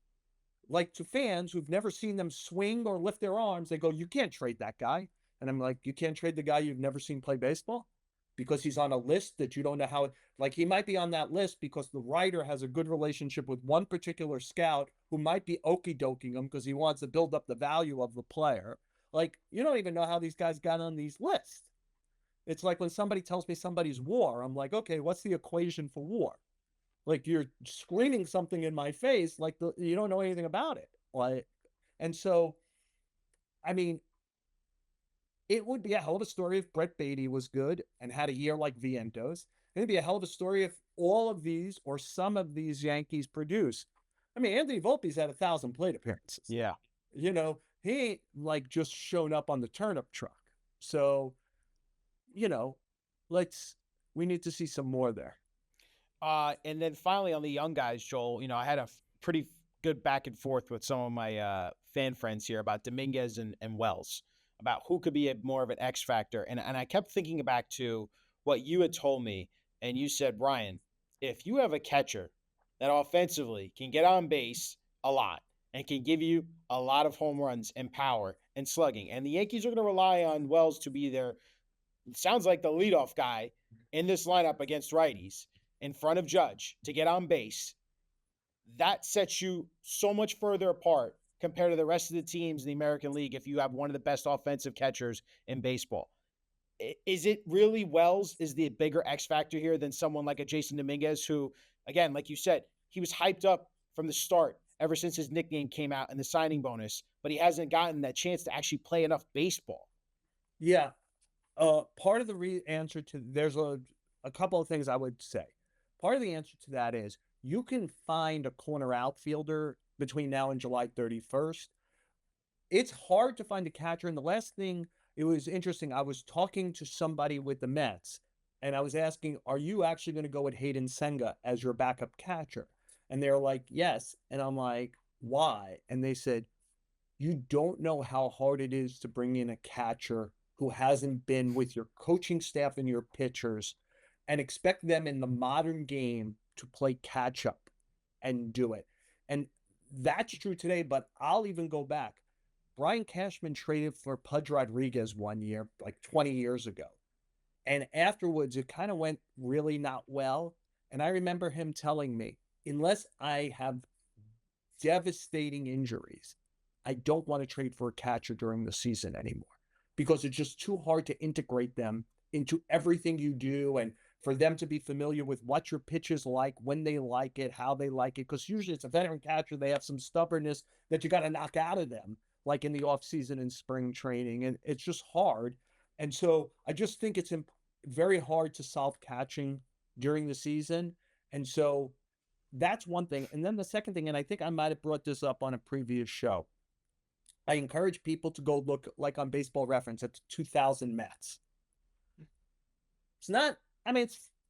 Speaker 2: to fans who've never seen them swing or lift their arms, they go, you can't trade that guy. And I'm like, you can't trade the guy you've never seen play baseball? Because he's on a list that you don't know how he might be on that list because the writer has a good relationship with one particular scout who might be okie doking him because he wants to build up the value of the player. You don't even know how these guys got on these lists. It's like when somebody tells me somebody's war, I'm like, okay, what's the equation for war? You're screaming something in my face, you don't know anything about it. And so, I mean, it would be a hell of a story if Brett Beatty was good and had a year like Vientos. It'd be a hell of a story if all of these or some of these Yankees produce. I mean, Anthony Volpe's had 1,000 plate appearances.
Speaker 1: Yeah.
Speaker 2: He ain't just shown up on the turnip truck. So, we need to see some more there.
Speaker 1: And then finally on the young guys, Joel, I had a pretty good back and forth with some of my fan friends here about Dominguez and Wells, about who could be more of an X factor. And I kept thinking back to what you had told me. And you said, Brian, if you have a catcher that offensively can get on base a lot and can give you a lot of home runs and power and slugging, and the Yankees are going to rely on Wells to be their, it sounds like the leadoff guy in this lineup against righties in front of Judge to get on base, that sets you so much further apart compared to the rest of the teams in the American League if you have one of the best offensive catchers in baseball. Is it really Wells is the bigger X factor here than someone like a Jason Dominguez who, again, like you said, he was hyped up from the start ever since his nickname came out and the signing bonus, but he hasn't gotten that chance to actually play enough baseball?
Speaker 2: Yeah. Part of the answer to, there's a couple of things I would say. Part of the answer to that is you can find a corner outfielder between now and July 31st. It's hard to find a catcher. And the last thing, it was interesting. I was talking to somebody with the Mets and I was asking, are you actually going to go with Hayden Senga as your backup catcher? And they're like, yes. And I'm like, why? And they said, you don't know how hard it is to bring in a catcher who hasn't been with your coaching staff and your pitchers and expect them in the modern game to play catch up and do it. And that's true today, but I'll even go back. Brian Cashman traded for Pudge Rodriguez one year, 20 years ago. And afterwards, it kind of went really not well. And I remember him telling me, unless I have devastating injuries, I don't want to trade for a catcher during the season anymore because it's just too hard to integrate them into everything you do and for them to be familiar with what your pitchers like, when they like it, how they like it. Because usually it's a veteran catcher. They have some stubbornness that you got to knock out of them, like in the offseason and spring training. And it's just hard. And so I just think it's very hard to solve catching during the season. And so that's one thing. And then the second thing, and I think I might have brought this up on a previous show, I encourage people to go look, like on Baseball Reference, at the 2000 Mets. It's not, I mean,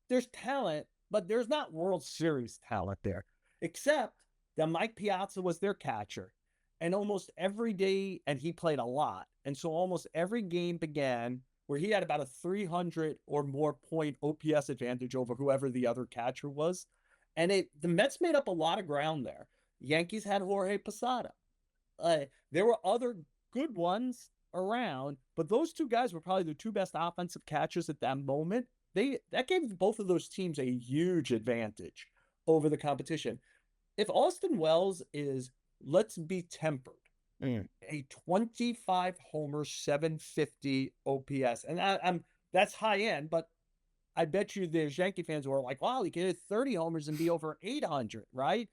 Speaker 2: there's talent, but there's not World Series talent there, except that Mike Piazza was their catcher. And almost every day, and he played a lot. And so almost every game began where he had about a 300 or more point OPS advantage over whoever the other catcher was. And the Mets made up a lot of ground there. Yankees had Jorge Posada. There were other good ones around, but those two guys were probably the two best offensive catchers at that moment. That gave both of those teams a huge advantage over the competition. If Austin Wells is, let's be tempered, a 25 homer, 750 OPS, and that's high end, but I bet you there's Yankee fans who are like, wow, he could hit 30 homers and be over 800, right?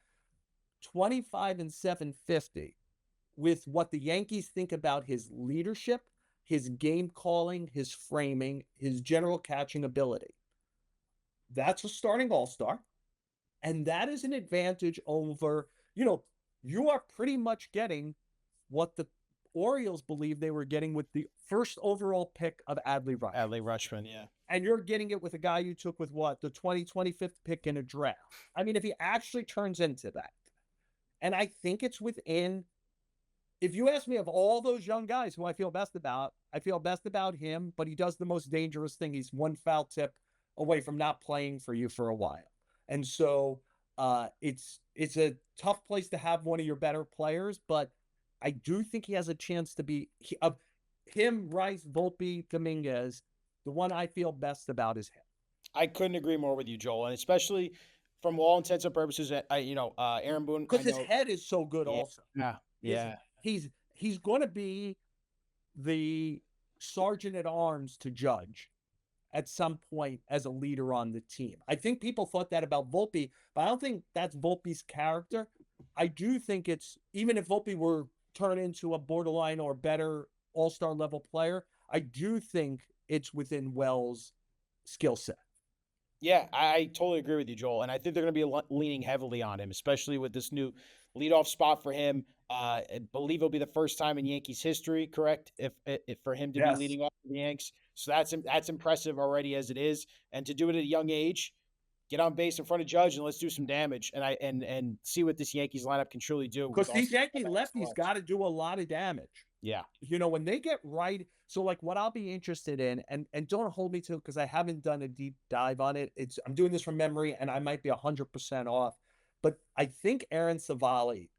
Speaker 2: 25 and 750. With what the Yankees think about his leadership, his game calling, his framing, his general catching ability. That's a starting all-star. And that is an advantage over, you are pretty much getting what the Orioles believe they were getting with the first overall pick of Adley Rutschman.
Speaker 1: Adley Rutschman, yeah.
Speaker 2: And you're getting it with a guy you took with what? The 25th pick in a draft. I mean, if he actually turns into that. And I think it's within, if you ask me, of all those young guys who I feel best about him, but he does the most dangerous thing. He's one foul tip away from not playing for you for a while. And so it's a tough place to have one of your better players, but I do think he has a chance to be, him, Rice, Volpe, Dominguez, the one I feel best about is him.
Speaker 1: I couldn't agree more with you, Joel, and especially from all intents and purposes, Aaron Boone.
Speaker 2: Because his head is so good also.
Speaker 1: Yeah.
Speaker 2: He's going to be the sergeant at arms to Judge at some point as a leader on the team. I think people thought that about Volpe, but I don't think that's Volpe's character. I do think it's, even if Volpe were turned into a borderline or better all-star level player, I do think it's within Wells' skill set.
Speaker 1: Yeah, I totally agree with you, Joel. And I think they're going to be leaning heavily on him, especially with this new leadoff spot for him. I believe it'll be the first time in Yankees history, correct? If for him to be leading off the Yanks. So that's impressive already as it is. And to do it at a young age, get on base in front of Judge and let's do some damage and see what this Yankees lineup can truly do.
Speaker 2: Because these Yankee lefties got to do a lot of damage.
Speaker 1: Yeah.
Speaker 2: When they get right. So like what I'll be interested in, and don't hold me to it because I haven't done a deep dive on it. I'm doing this from memory and I might be 100% off. But I think Aaron Savali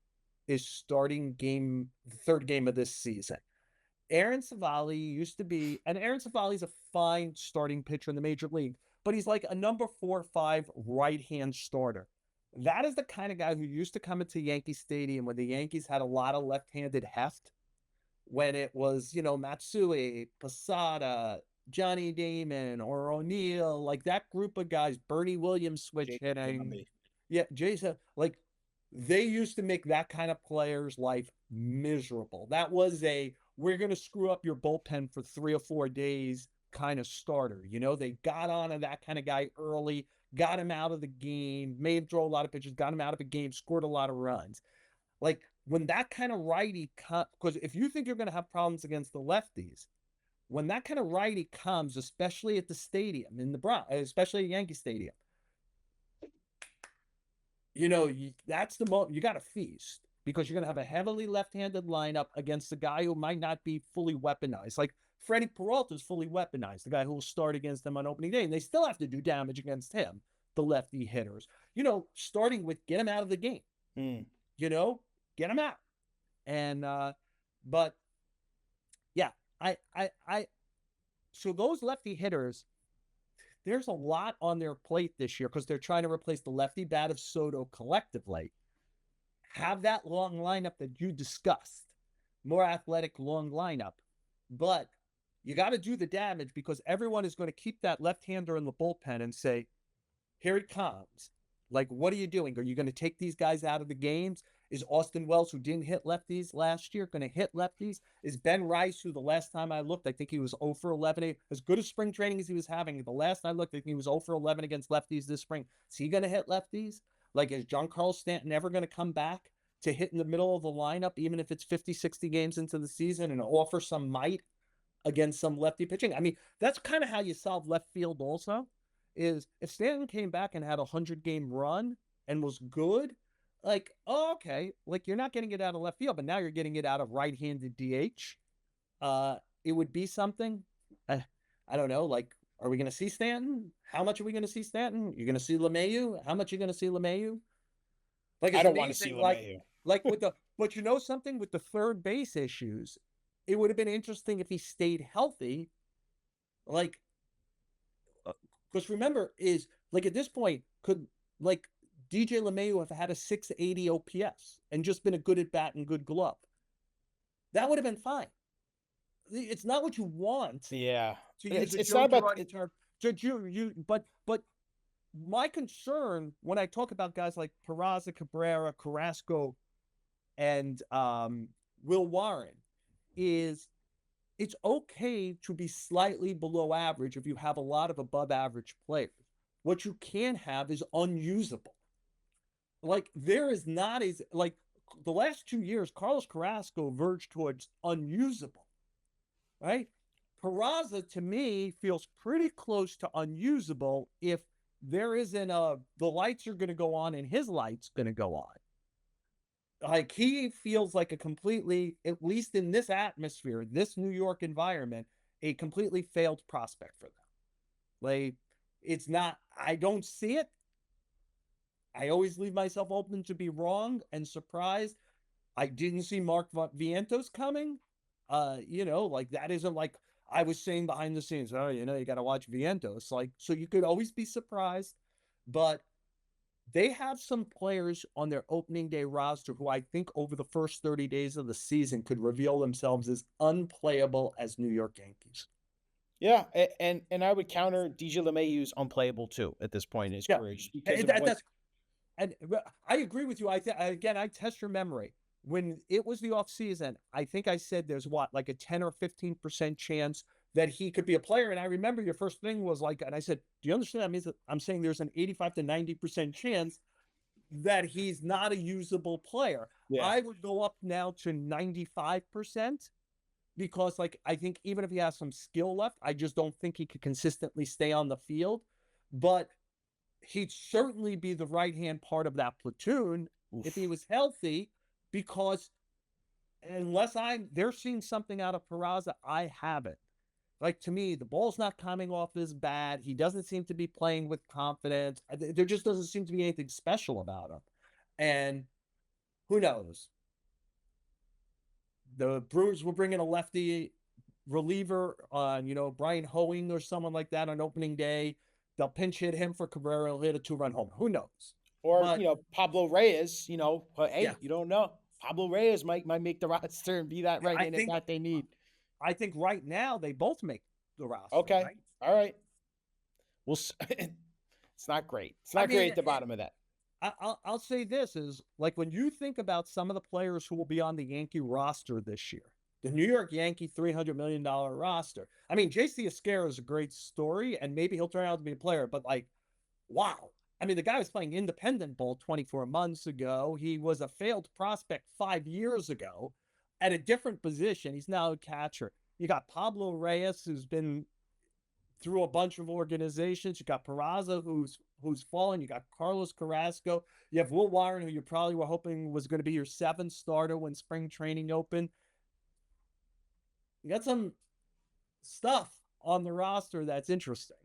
Speaker 2: is starting the third game of this season. Aaron Savali used to be, and Aaron Savali's a fine starting pitcher in the major league, but he's like a number 4 or 5 right-hand starter. That is the kind of guy who used to come into Yankee Stadium when the Yankees had a lot of left-handed heft, when it was, Matsui, Posada, Johnny Damon, or O'Neill, like that group of guys, Bernie Williams switch hitting. Yeah, Jason, like they used to make that kind of player's life miserable. That was we're going to screw up your bullpen for 3 or 4 days kind of starter. They got on to that kind of guy early, got him out of the game, made him throw a lot of pitches, got him out of the game, scored a lot of runs. Like when that kind of righty because if you think you're going to have problems against the lefties, when that kind of righty comes, especially at the stadium, in the Bronx, especially at Yankee Stadium, that's the moment you got to feast, because you're going to have a heavily left-handed lineup against a guy who might not be fully weaponized. Like Freddie Peralta is fully weaponized, the guy who will start against them on opening day, and they still have to do damage against him, the lefty hitters. Starting with get him out of the game. Get him out. And but yeah, so those lefty hitters, there's a lot on their plate this year because they're trying to replace the lefty bat of Soto collectively. Have that long lineup that you discussed, more athletic long lineup. But, you got to do the damage because everyone is going to keep that left-hander in the bullpen and say, here it comes. Like, what are you doing? Are you going to take these guys out of the games? Is Austin Wells, who didn't hit lefties last year, going to hit lefties? Is Ben Rice, who the last time I looked, I think he was 0 for 11, as good as spring training as he was having, the last I looked, I think he was 0 for 11 against lefties this spring. Is he going to hit lefties? Like, is Giancarlo Stanton ever going to come back to hit in the middle of the lineup, even if it's 50, 60 games into the season, and offer some might against some lefty pitching? I mean, that's kind of how you solve left field also, is if Stanton came back and had a 100-game run and was good, like, oh, okay, like you're not getting it out of left field, but now you're getting it out of right-handed DH. It would be something. I don't know, like, are we going to see Stanton? How much are we going to see Stanton? You're going to see LeMahieu? How much are you going to see LeMahieu? Like,
Speaker 1: I
Speaker 2: it's
Speaker 1: don't want to see
Speaker 2: amazing,
Speaker 1: LeMahieu.
Speaker 2: like with the, but you know something, with the third base issues, it would have been interesting if he stayed healthy. Like, because remember, is like at this point, could like DJ LeMahieu have had a 680 OPS and just been a good at bat and good glove? That would have been fine. It's not what you want.
Speaker 1: Yeah,
Speaker 2: To use
Speaker 1: it's not about
Speaker 2: term. But my concern when I talk about guys like Peraza, Cabrera, Carrasco, and Will Warren is it's okay to be slightly below average if you have a lot of above average players. What you can have is unusable. Like, there is not as, like, the last 2 years, Carlos Carrasco verged towards unusable, right? Peraza, to me, feels pretty close to unusable if there isn't the lights are going to go on and his light's going to go on. Like, he feels like a completely, at least in this atmosphere, this New York environment, a completely failed prospect for them. Like, it's not, I don't see it. I always leave myself open to be wrong and surprised. I didn't see Mark Vientos coming. Like, that isn't like I was saying behind the scenes, oh, you got to watch Vientos. Like, so you could always be surprised, but they have some players on their opening day roster who I think over the first 30 days of the season could reveal themselves as unplayable as New York Yankees.
Speaker 1: Yeah, and I would counter DJ LeMahieu's unplayable too at this point in his career. Just because
Speaker 2: and I agree with you. I test your memory. When it was the offseason, I think I said there's like a 10 or 15% chance that he could be a player. And I remember your first thing was like, and I said, do you understand? That means that I'm saying there's an 85 to 90% chance that he's not a usable player.
Speaker 1: Yeah.
Speaker 2: I would go up now to 95% because, like, I think even if he has some skill left, I just don't think he could consistently stay on the field. But he'd certainly be the right-hand part of that platoon if he was healthy, because unless they're seeing something out of Peraza, I haven't. Like, to me, the ball's not coming off his bat. He doesn't seem to be playing with confidence. There just doesn't seem to be anything special about him. And who knows? The Brewers will bring in a lefty reliever on, Brian Hoeing or someone like that on opening day. They'll pinch hit him for Cabrera, he'll hit a 2-run home. Who knows?
Speaker 1: Or, Pablo Reyes, hey,
Speaker 2: yeah.
Speaker 1: You don't know. Pablo Reyes might make the roster and be that right hand that they need.
Speaker 2: I think right now they both make the roster.
Speaker 1: Okay.
Speaker 2: Right?
Speaker 1: All right. Well, it's not great. It's not great at the bottom of that.
Speaker 2: I'll say this is, like, when you think about some of the players who will be on the Yankee roster this year, the New York Yankee $300 million roster. I mean, J.C. Escarra is a great story, and maybe he'll turn out to be a player, but, like, wow. I mean, the guy was playing independent ball 24 months ago. He was a failed prospect 5 years ago at a different position. He's now a catcher. You got Pablo Reyes, who's been through a bunch of organizations. You got Peraza, who's fallen. You got Carlos Carrasco. You have Will Warren, who you probably were hoping was going to be your 7th starter when spring training opened. You got some stuff on the roster that's interesting.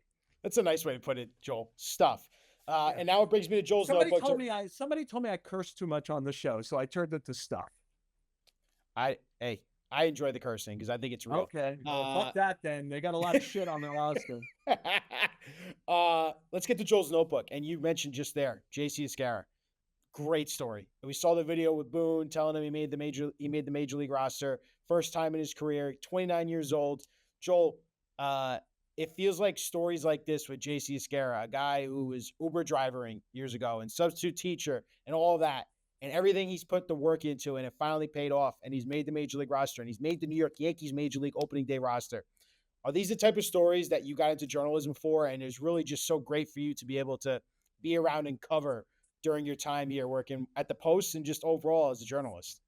Speaker 1: That's a nice way to put it, Joel. Stuff. And now it brings me to Joel's notebook.
Speaker 2: Somebody told me I cursed too much on the show, so I turned it to stuff.
Speaker 1: I enjoy the cursing because I think it's real.
Speaker 2: Okay. Well, fuck that then. They got a lot of shit on their roster.
Speaker 1: Let's get to Joel's notebook. And you mentioned just there, J.C. Escarra. Great story. We saw the video with Boone telling him he made the major league roster. First time in his career, 29 years old, Joel, uh, it feels like stories like this with JC Escarra, a guy who was Uber driving years ago and substitute teacher and all that, and everything he's put the work into, and it finally paid off, and he's made the major league roster, and he's made the New York Yankees major league opening day roster. Are these the type of stories that you got into journalism for, and it's really just so great for you to be able to be around and cover during your time here working at the Post and just overall as a journalist?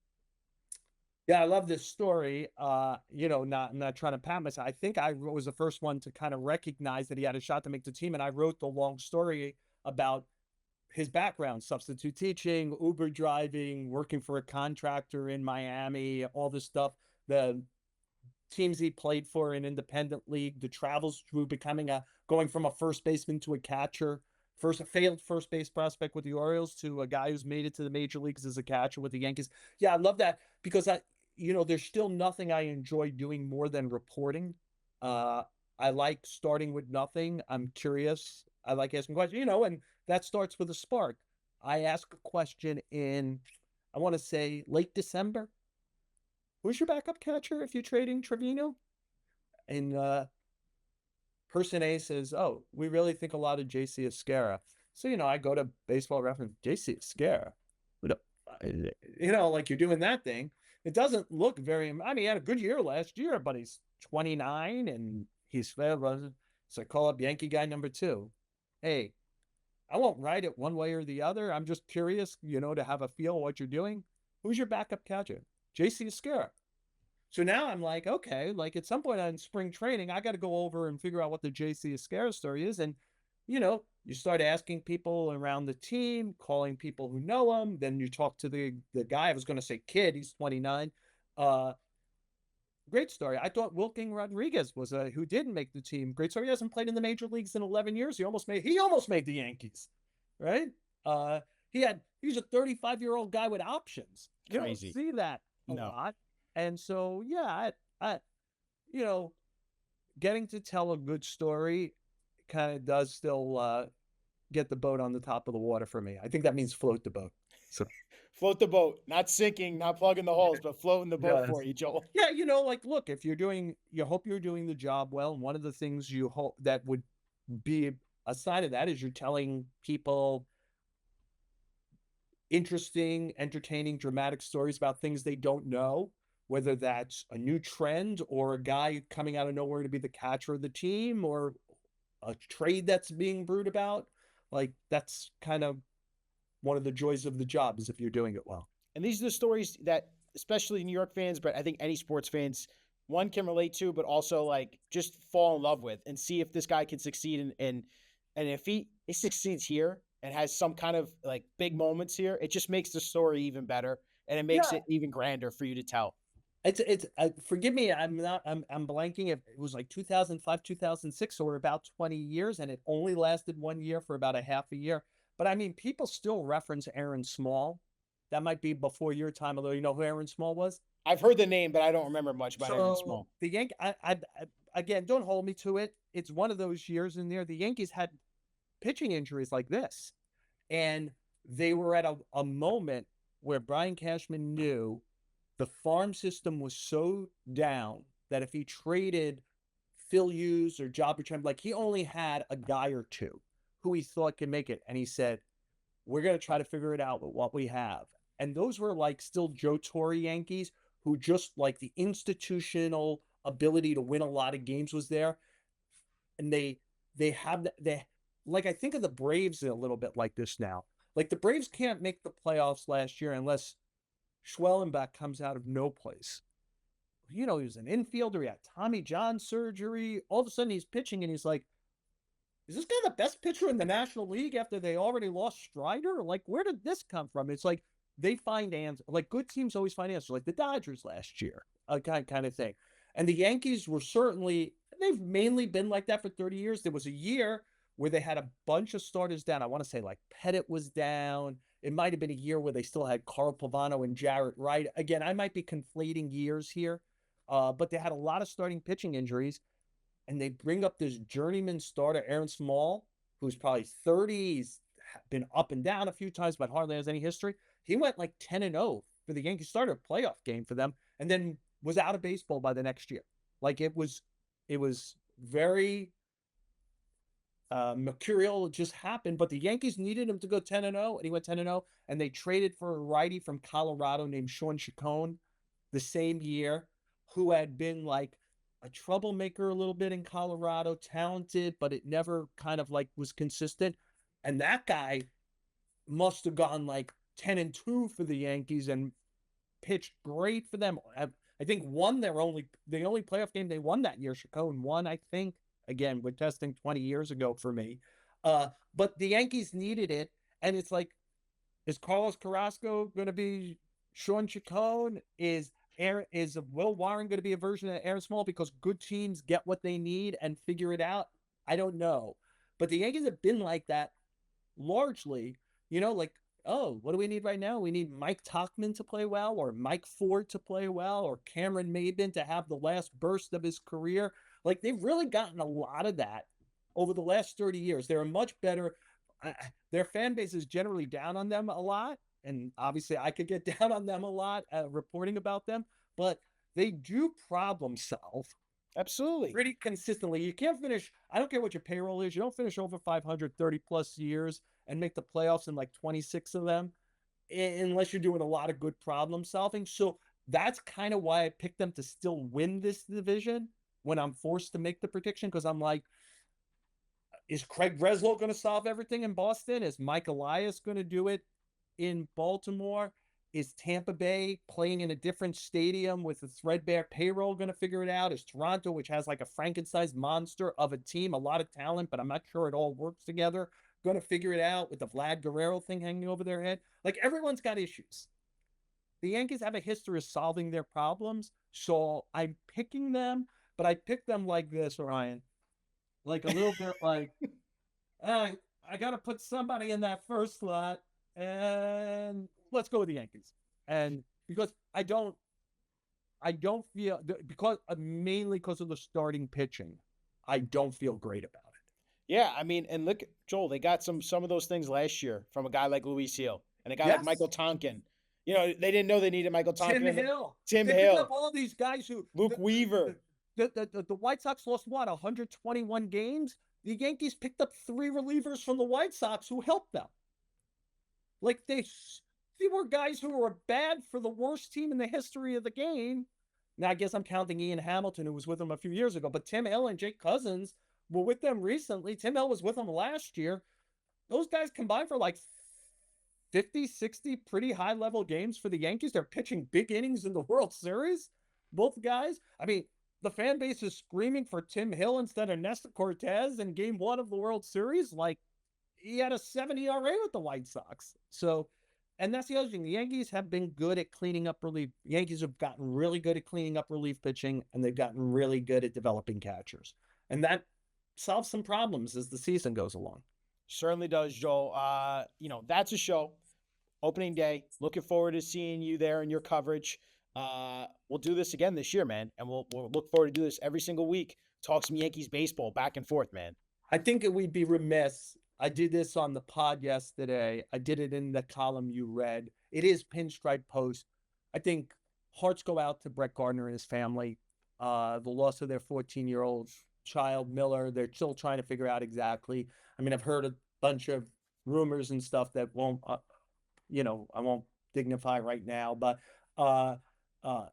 Speaker 2: Yeah, I love this story. Not trying to pat myself. I think I was the first one to kind of recognize that he had a shot to make the team, and I wrote the long story about his background: substitute teaching, Uber driving, working for a contractor in Miami, all this stuff. The teams he played for in independent league, the travels through becoming going from a first baseman to a catcher, first a failed first base prospect with the Orioles to a guy who's made it to the major leagues as a catcher with the Yankees. Yeah, I love that because there's still nothing I enjoy doing more than reporting. Uh, I like starting with nothing. I'm curious. I like asking questions, and that starts with a spark. I ask a question in, I want to say, late December. Who's your backup catcher if you're trading Trevino? And person A says, "Oh, we really think a lot of JC Escarra." So, I go to Baseball Reference, JC Escarra. Like you're doing that thing. It doesn't look very, I mean, he had a good year last year, but he's 29 and he's, so I call up Yankee guy number 2. Hey, I won't write it one way or the other. I'm just curious, to have a feel of what you're doing. Who's your backup catcher? JC Escarra. So now I'm like, okay, like at some point on spring training, I got to go over and figure out what the JC Escarra story is. And, you start asking people around the team, calling people who know him. Then you talk to the guy, I was going to say kid, he's 29. Great story. I thought Wilking Rodriguez was who didn't make the team. Great story. He hasn't played in the major leagues in 11 years. He almost made the Yankees, right? He's a 35-year-old guy with options. You
Speaker 1: Crazy.
Speaker 2: don't see that a lot. And so, yeah, I getting to tell a good story kind of does still get the boat on the top of the water for me. I think that means float the boat. So
Speaker 1: float the boat, not sinking, not plugging the holes, but floating the boat for you, Joel.
Speaker 2: Yeah, look, if you hope you're doing the job well. And one of the things you hope that would be a side of that is you're telling people interesting, entertaining, dramatic stories about things they don't know, whether that's a new trend or a guy coming out of nowhere to be the catcher of the team or a trade that's being brewed about. Like, that's kind of one of the joys of the job, is if you're doing it well.
Speaker 1: And these are the stories that, especially New York fans, but I think any sports fans, one can relate to, but also like just fall in love with and see if this guy can succeed. And if he succeeds here and has some kind of like big moments here, it just makes the story even better. And it makes it even grander for you to tell.
Speaker 2: It's forgive me, I'm blanking. It was like 2005, 2006, so we're about 20 years, and it only lasted 1 year for about a half a year. But I mean, people still reference Aaron Small. That might be before your time, although you know who Aaron Small was?
Speaker 1: I've heard the name, but I don't remember much about Aaron Small.
Speaker 2: The Yankees, again, don't hold me to it. It's one of those years in there. The Yankees had pitching injuries like this, and they were at a moment where Brian Cashman knew the farm system was so down that if he traded Phil Hughes or Jobber, like he only had a guy or two who he thought could make it. And he said, we're going to try to figure it out with what we have. And those were like still Joe Torre Yankees, who just like the institutional ability to win a lot of games was there. And they like, I think of the Braves a little bit like this now. Like the Braves can't make the playoffs last year unless Schwellenbach comes out of no place. He was an infielder. He had Tommy John surgery. All of a sudden he's pitching and he's like, is this guy the best pitcher in the National League after they already lost Strider? Like, where did this come from? It's like they find answers. Like, good teams always find answers, like the Dodgers last year, kind of thing. And the Yankees were they've mainly been like that for 30 years. There was a year where they had a bunch of starters down. I want to say like Pettit was down. It might have been a year where they still had Carl Pavano and Jarrett Wright. Again, I might be conflating years here, but they had a lot of starting pitching injuries, and they bring up this journeyman starter, Aaron Small, who's probably 30. He's been up and down a few times, but hardly has any history. He went like 10-0 for the Yankees, started a playoff game for them, and then was out of baseball by the next year. Like, it was It was very mercurial. It just happened, but the Yankees needed him to go 10-0, and he went 10-0, and they traded for a righty from Colorado named Sean Chacon the same year, who had been like a troublemaker a little bit in Colorado, talented, but it never kind of like was consistent. And that guy must have gone like 10-2 for the Yankees and pitched great for them. I think won the only playoff game they won that year. Chacon won, I think. Again, we're testing 20 years ago for me. But the Yankees needed it, and it's like, is Carlos Carrasco going to be Sean Chacon? Is Will Warren going to be a version of Aaron Small? Because good teams get what they need and figure it out. I don't know, but the Yankees have been like that largely. Like, oh, what do we need right now? We need Mike Tauchman to play well, or Mike Ford to play well, or Cameron Maybin to have the last burst of his career. Like, they've really gotten a lot of that over the last 30 years. They're a much better. Their fan base is generally down on them a lot, and obviously I could get down on them a lot reporting about them, but they do problem solve
Speaker 1: Absolutely.
Speaker 2: pretty consistently. You can't finish, I don't care what your payroll is, you don't finish over 530 plus years and make the playoffs in like 26 of them unless you're doing a lot of good problem solving. So that's kind of why I picked them to still win this division when I'm forced to make the prediction, because I'm like, is Craig Breslow going to solve everything in Boston? Is Mike Elias going to do it in Baltimore? Is Tampa Bay playing in a different stadium with a threadbare payroll going to figure it out? Is Toronto, which has like a Frankenstein monster of a team, a lot of talent, but I'm not sure it all works together, going to figure it out with the Vlad Guerrero thing hanging over their head? Like, everyone's got issues. The Yankees have a history of solving their problems, so I'm picking them, but I picked them like this, Ryan. Like a little bit like, I got to put somebody in that first slot, and let's go with the Yankees. And because I don't feel, because mainly because of the starting pitching, I don't feel great about it.
Speaker 1: Yeah, I mean, and look, Joel, they got some of those things last year from a guy like Luis Hill and a guy like Michael Tonkin. They didn't know they needed Michael Tonkin.
Speaker 2: Tim
Speaker 1: Hill.
Speaker 2: Picked up all these guys who
Speaker 1: Luke Weaver.
Speaker 2: The White Sox lost 121 games. The Yankees picked up 3 relievers from the White Sox who helped them. Like, they were guys who were bad for the worst team in the history of the game. Now, I guess I'm counting Ian Hamilton, who was with them a few years ago, but Tim Hill and Jake Cousins were with them recently. Tim Hill was with them last year. Those guys combined for like 50, 60 pretty high-level games for the Yankees. They're pitching big innings in the World Series, both guys. I mean, the fan base is screaming for Tim Hill instead of Nestor Cortez in Game 1 of the World Series. Like, he had a 7 ERA with the White Sox. So, and that's the other thing. The Yankees have been good at cleaning up relief. The Yankees have gotten really good at cleaning up relief pitching, and they've gotten really good at developing catchers. And that solves some problems as the season goes along.
Speaker 1: Certainly does, Joel. That's a show. Opening day. Looking forward to seeing you there in your coverage. We'll do this again this year, man, and we'll look forward to do this every single week. Talk some Yankees baseball back and forth, man.
Speaker 2: I think it would be remiss. I did this on the pod yesterday. I did it in the column you read. It is Pinstripe Post. I think hearts go out to Brett Gardner and his family. The loss of their 14-year-old child, Miller. They're still trying to figure out exactly. I mean, I've heard a bunch of rumors and stuff that won't, I won't dignify right now, but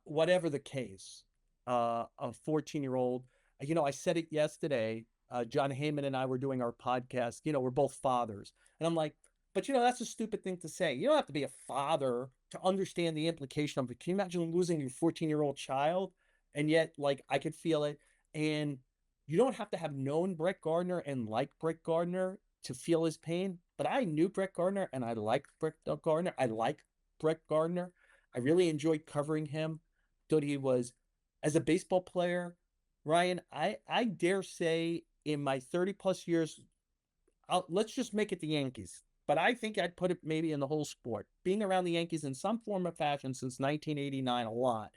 Speaker 2: whatever the case, a 14-year-old, I said it yesterday. John Heyman and I were doing our podcast. We're both fathers. And I'm like, but that's a stupid thing to say. You don't have to be a father to understand the implication of it. Can you imagine losing your 14-year-old child? And yet, like, I could feel it. And you don't have to have known Brett Gardner and like Brett Gardner to feel his pain. But I knew Brett Gardner and I liked Brett Gardner. I like Brett Gardner. I really enjoyed covering him. Thought he was, as a baseball player, Ryan, I dare say in my 30 plus years, let's just make it the Yankees. But I think I'd put it maybe in the whole sport. Being around the Yankees in some form or fashion since 1989 a lot,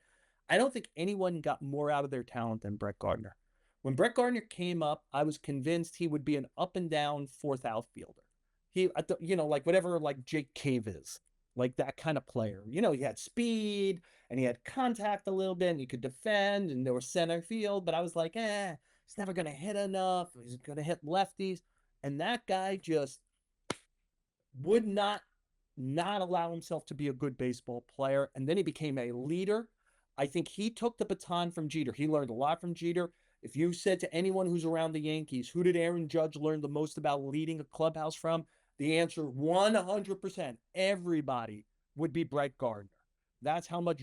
Speaker 2: I don't think anyone got more out of their talent than Brett Gardner. When Brett Gardner came up, I was convinced he would be an up and down fourth outfielder. He, like whatever, like Jake Cave is. like that kind of player. You know, he had speed and he had contact a little bit and he could defend and there was center field, but I was like, he's never going to hit enough. He's going to hit lefties. And that guy just would not allow himself to be a good baseball player. And then he became a leader. I think he took the baton from Jeter. He learned a lot from Jeter. If you said to anyone who's around the Yankees, who did Aaron Judge learn the most about leading a clubhouse from? The answer 100%, everybody would be Brett Gardner. That's how much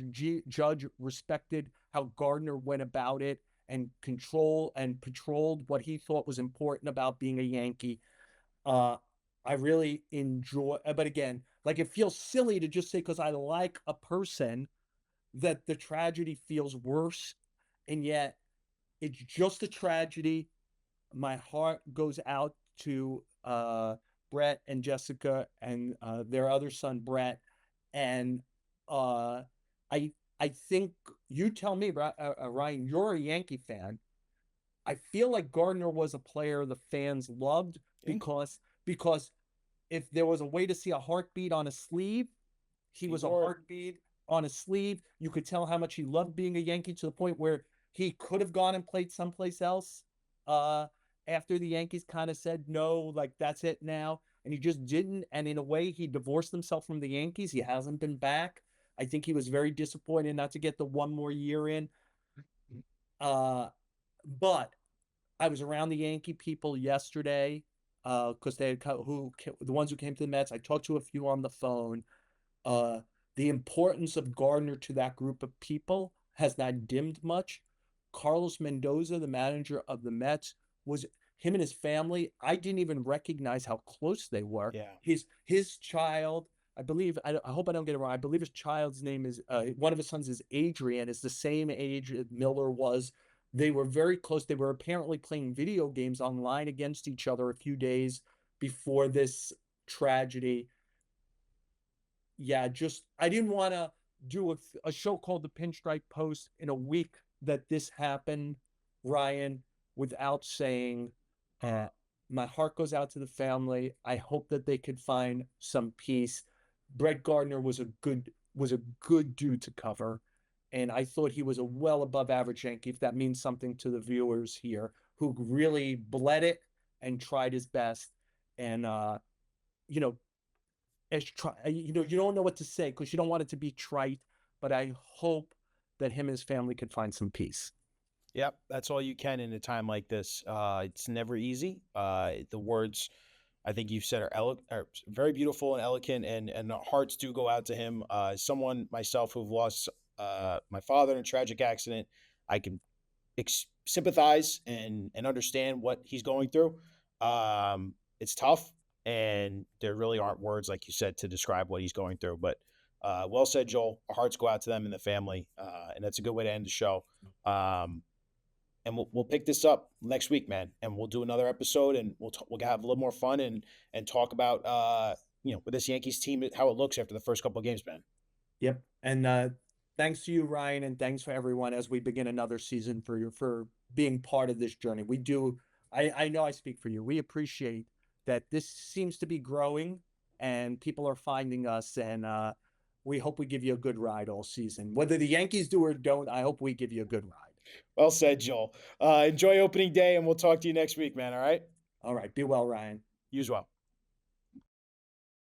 Speaker 2: Judge respected how Gardner went about it and patrolled what he thought was important about being a Yankee. Uh, I really enjoy, but again, like it feels silly to just say because I like a person that the tragedy feels worse, and yet it's just a tragedy. My heart goes out to Brett and Jessica and their other son Brett, and uh, I think you tell me, Ryan, you're a Yankee fan. I feel like Gardner was a player the fans loved
Speaker 1: Yeah.
Speaker 2: because if there was a way to see a heartbeat on a sleeve, he was a heartbeat on a sleeve. You could tell how much he loved being a Yankee to the point where he could have gone and played someplace else after the Yankees kind of said no, like that's it now. And he just didn't. And in a way, he divorced himself from the Yankees. He hasn't been back. I think he was very disappointed not to get the one more year in. But I was around the Yankee people yesterday because they had the ones who came to the Mets. I talked to a few on the phone. Uh, the importance of Gardner to that group of people has not dimmed much. Carlos Mendoza, the manager of the Mets, was him and his family. I didn't even recognize how close they were.
Speaker 1: Yeah.
Speaker 2: His child, I believe. I hope I don't get it wrong. I believe his child's name is one of his sons is Adrian. Is the same age Miller was. They were very close. They were apparently playing video games online against each other a few days before this tragedy. Yeah, just I didn't want to do a show called the Pinstripe Post in a week that this happened, Ryan, without saying, uh, my heart goes out to the family. I hope that they could find some peace. Brett Gardner was a good dude to cover, and I thought he was a well above average Yankee, if that means something to the viewers here, who really bled it and tried his best. And you know, you don't know what to say because you don't want it to be trite, but I hope that him and his family could find some peace.
Speaker 1: Yep, that's all you can in a time like this. It's never easy. The words I think you've said are very beautiful and eloquent, and hearts do go out to him. Someone myself who've lost my father in a tragic accident, I can sympathize and understand what he's going through. It's tough, and there really aren't words, like you said, to describe what he's going through. But well said, Joel. Our hearts go out to them and the family, and that's a good way to end the show. And we'll pick this up next week, man, and we'll do another episode, and we'll have a little more fun and talk about with this Yankees team how it looks after the first couple of games, man.
Speaker 2: Yep. And thanks to you, Ryan, and thanks for everyone as we begin another season for being part of this journey. We do. I know I speak for you. We appreciate that this seems to be growing and people are finding us, and we hope we give you a good ride all season. Whether the Yankees do or don't, I hope we give you a good ride.
Speaker 1: Well said, Joel. Enjoy opening day, and we'll talk to you next week, man. All right.
Speaker 2: All right. Be well, Ryan.
Speaker 1: You as well.